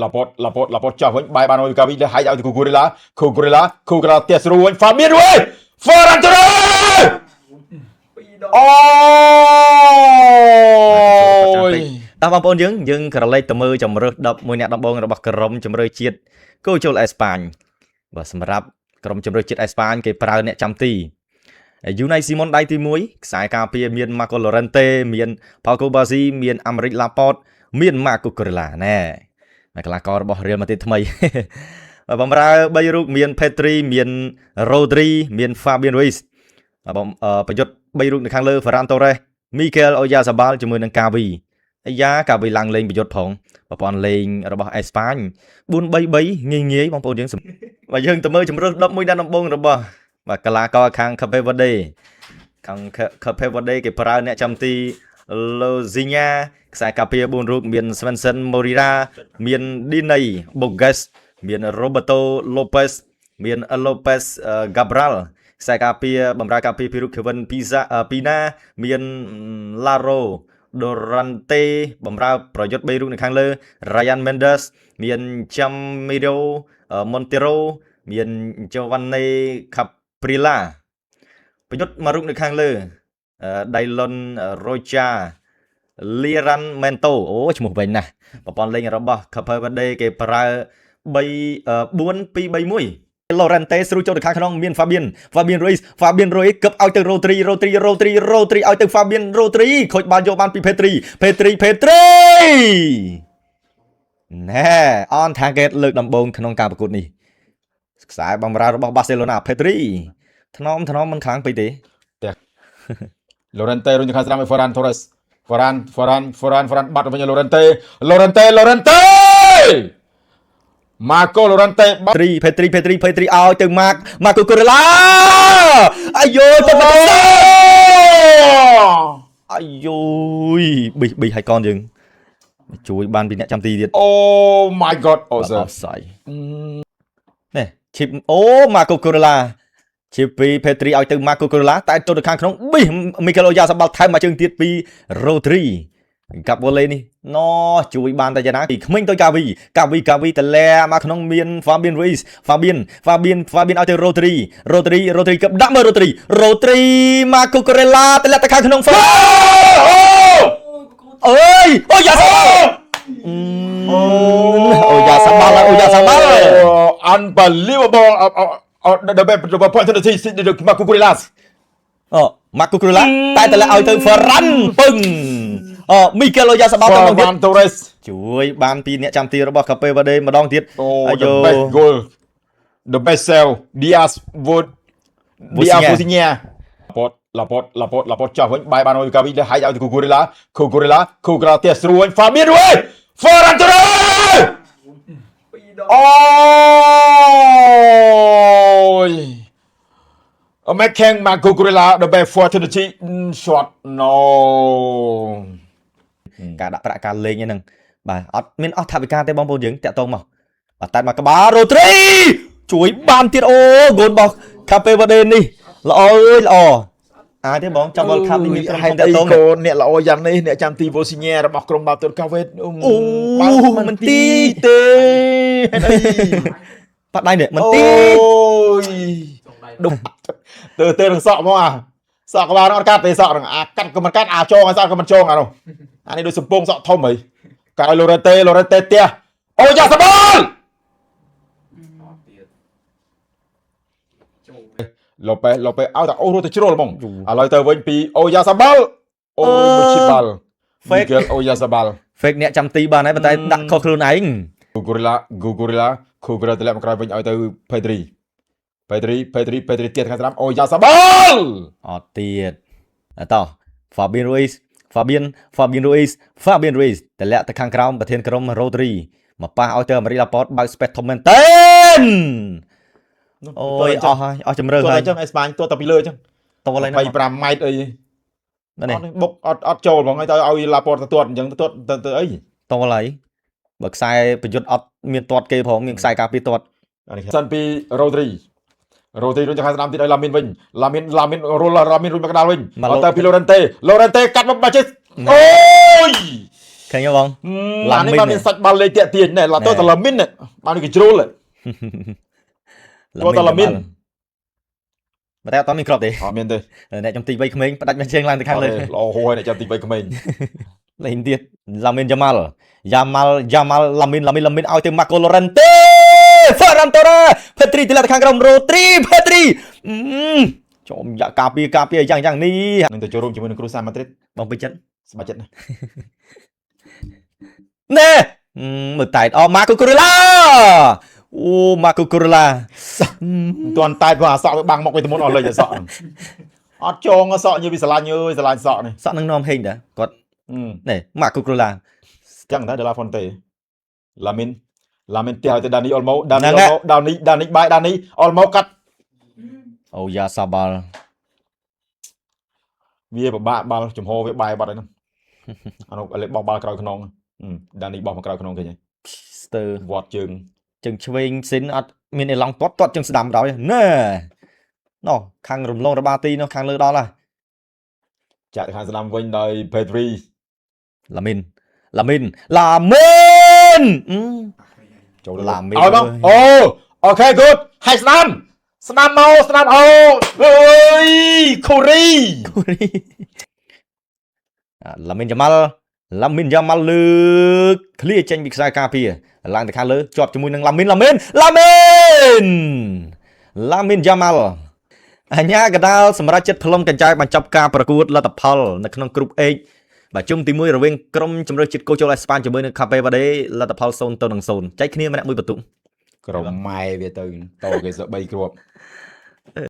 Laporte cho với bài bàn ôi Gavi đã hãy out từ Cucurella tia sưu anh Fabian Ruiz Ferran Torres ôi តាមបងប្អូនយើងក្រឡេកទៅមើលជំរឿស11អ្នកដំបូងរបស់ក្រុមជំរឿសជាតិគោចូលអេស្ប៉ាញបាទសម្រាប់ក្រុមជំរឿសជាតិអេស្ប៉ាញគេប្រើអ្នកចាំទី Unai Simon ដៃទី1ខ្សែការពារមាន Marco Llorente មាន Pau Bassi មាន Aymeric Laporte មាន Marco Cucurella ណែកីឡាកររបស់ Real Madrid ថ្មី បំរើ3រូបមាន Pedri មាន Rodri មាន Fabian Ruiz ប្រយុទ្ធ3រូបនៅខាងលើ Ferran Torres Mikel Oyarzabal ជាមួយនឹង Gavi កាវីឡើងលេងប្រយុទ្ធផងប្រព័ន្ធលេងរបស់អេស្ប៉ាញ 4-3-3 ងាយបងប្អូនយើងបើយើងទៅមើលជំរឿស11អ្នកដំបូងរបស់បាទកីឡាករខាង Cape Verde គេប្រើអ្នកចាំទី Lozinha ខ្សែការពារ4រូបមាន Svensson Moreira មាន Diney Borges មាន Roberto Lopez មាន Lopez Cabral ខ្សែការពារបម្រើការពារពីរូប Kevin Pina មាន Laro Dorante បំរើប្រយុទ្ធ3រូបនៅខាងលើ Ryan Mendes មាន Jamiro Montero មាន Giovanni Caprilla ប្រយុទ្ធមួយរូបនៅខាងលើ Daylon Rocha Liran Mento អូឈ្មោះវិញណាស់ប្រព័ន្ធលេងរបស់ Cape Verde គេប្រើ 4-2-3-1 Llorente ស្រួលចូលទៅខាងក្នុងមាន Fabian Ruiz កឹបឲ្យទៅ Rodri ឲ្យទៅ Fabian Rodri ខូចបាល់យកបានពី Pedri ណែ on target លើកដំបូងក្នុងការប្រកួតនេះខ្សែបម្រើរបស់ Barcelona Pedri ថ្នមមិនខ្លាំងពេកទេ Llorente រុញទៅខាងស្ដាំឲ្យ Ferran Torres Ferran បាត់វិញ Llorente Marco Llorente Pedri ឲ្យទៅ Marco Cucurella អាយយទៅអាយយប៊ីហើយកនយើងជួយបានពីអ្នកចាំទីទៀត Oh my god offside នេះ chip Marco Cucurella ជាពី Pedri ឲ្យទៅ Marco Cucurella តែចូលទៅខាងក្នុងប៊ី Mikel Oyarzabal ថែមមួយជើងទៀតពី Rodri កាប់វ៉ូឡេនេះណោជួយបានតែយ៉ាងណាពីក្មេងទៅ Gavi តលែមកក្នុងមាន Fabian Ruiz Fabian ឲ្យទៅ Rodri កឹបដាក់មើល Rodri Marco Cucurella តលែទៅខាងក្នុង អើយOyarzabal unbelievable the opportunity Marco Cucurella Marco Cucurella តែតលែឲ្យទៅ Ferran ពឹងMikel Oyarzabal ទៅមកទៀត Torres ជួយបានពីអ្នកចាំទីរបស់ Cape Verde ម្ដងទៀត the best goal the best save Diaz Vozinha Laporte cho với bài bàn ôi Gavi đã hãy out từ Cucurella tia sưu anh Fabian Ruiz Ferran Torres ôi making Marco Cucurella the best opportunity shot no ការដាក់ប្រាក់ការលេងហ្នឹងបាទអត់មានអស់ថវិកាទេបងប្អូនយើងតាក់ទងមកបាទតែមកក្បាល Rodri ជួយបានទៀតអូហ្គោលរបស់ Cape Verde នេះល្អអាចទេបងចាំ World Cup នេះមានក្រុមតាក់ទងអ្នកល្អយ៉ាងនេះអ្នកចាំទី Vozinha របស់ក្រុមបាល់ទាត់ Cape មិនទីទេបាត់ដៃនេះមិនទីដុំទៅនឹងសក់មកសក់ក្បាលអត់កាត់ទេសក់នឹងកាត់ក៏មិនកាត់ចងឲ្យសក់ក៏មិនចងនោះអានេះដូចសំពងសក់ធំហីកាត់ឲ្យ Llorente ផ្ទះអូយ៉ាសាបាល់ឡូប៉េឲ្យតែអូរទៅជ្រុលហ្មងឥឡូវទៅវិញពីអូយ៉ាសាបាល់មួយឈីបាល់ Mikel Oyarzabal fake អ្នកចាំទីបានហើយប៉ុន្តែដាក់ខុសខ្លួនឯង Cucurella តម្លាក់មកក្រោយវិញឲ្យទៅ Pedri ទៀតខាងស្ដាំ Oyarzabal អត់ទៀតតោះ Fabian Ruiz តម្លាក់ទៅខាងក្រោមប្រធានក្រុម Rodri មកប៉ះឲ្យទៅ Aymeric Laporte បើក space ធំមែនតើអូយអស់ជំរឿសហើយអញ្ចឹងអេស្ប៉ាញទោះតែពីលើអញ្ចឹងតោះឡើង25ម៉ែត្រអីនេះបុកអត់ចូលហ្មងឲ្យទៅឲ្យ Laporte ទៅទាត់អញ្ចឹងទៅអីតោះហើយបើខ្សែប្រយុទ្ធអត់មានទាត់គេផងមានខ្សែការពារទាត់សិនពី Rodri រុញទៅខាងស្ដាំទៀតឲ្យ Lamin វិញ Lamin រុញមកកណ្ដាលវិញទៅពី Llorente កាត់មកបាច់អូយ ឃើញទេបង ឡានេះបានមានសាច់បាល់លេខតាក់ទាញណែឡាតតឡាមីនបានគេជ្រុល តឡាមីនបើតែអត់មានគ្រាប់ទេ អត់មានទេ អ្នកចំទីវ័យក្មេងផ្ដាច់មកជើងឡើងទៅខាងលើ ល្អហួយអ្នកចាំទីវ័យក្មេង លេងទៀតឡាមីនយ៉ាម៉ាល់ឡាមីនឲ្យទៅម៉ាកូឡូរ៉ាន់តេហ្វារ៉ាន់តូរ៉ាផេទ្រីទៅខាងក្រោមរ៉ូទ្រីផេទ្រីចូលយ៉ាការពារយ៉ាងនេះ នឹងទៅចូលរួមជាមួយនឹងគ្រូសាម៉ាឌ្រីត បងពេញចិត្ត ស្បាច់ចិត្តណា ណែមើលតែអម៉ាកូកូរ៉ូឡាអូម៉ាកូកូរ៉ូឡា មិនទាន់តែព្រោះអាសក់វាបាំងមកវិញទៅមុនអស់លេខអាសក់អត់ចងអាសក់ញើវាស្រឡាញ់អើយស្រឡាញ់សក់នេះ សក់នឹងនាំហេងតាគាត់ ណែ នេះម៉ាកូកូរ៉ូឡា ចឹងដែរដេឡាហ្វុនតេឡាមីនផ្ទះឲ្យទៅដានីអុលម៉ូដានីបាយដានីអុលម៉ូកាត់ អូយ៉ាសាបាល់ វាពិបាកបាល់ចំហវាបាយបាត់ហើយហ្នឹងអានោះលេបបោះបាល់ក្រោយខ្នងដានីបោះមកក្រោយខ្នងឃើញហើយ ស្ទើ វត្តជើង ជើងឆ្វេងស៊ីនអត់មានអេឡង់ទាត់ជើងស្ដាំដល់ណែណោះខាងរំលងរបាទីនោះខាងលើដល់ហើយ ចាក់ទៅខាងស្ដាំវិញដោយពេទ្រី ឡាមីនចូលឡាមីន ឲ្យមកអូខេ good ហើយស្ដាំមកអូអើយខូរី ឡាមីនយ៉ាម៉ាល់លើកឃ្លៀចេញពីខ្សែការពារឡើងទៅខាងលើជាប់ជាមួយនឹងឡាមីនយ៉ាម៉ាល់អញ្ញាកដាលសម្រាប់ចិត្តផ្លុំកញ្ចែបញ្ចប់ការប្រកួតលទ្ធផលនៅក្នុងក្រុម H បាទជុំទី1រវាងក្រុមជម្រើសជាតិកូជូអេស្ប៉ាញជាមួយនឹង Cape Verde លទ្ធផល0-0ចែកគ្នាម្នាក់មួយបន្ទុក ក្រុមម៉ែវាទៅគេស3គ្រាប់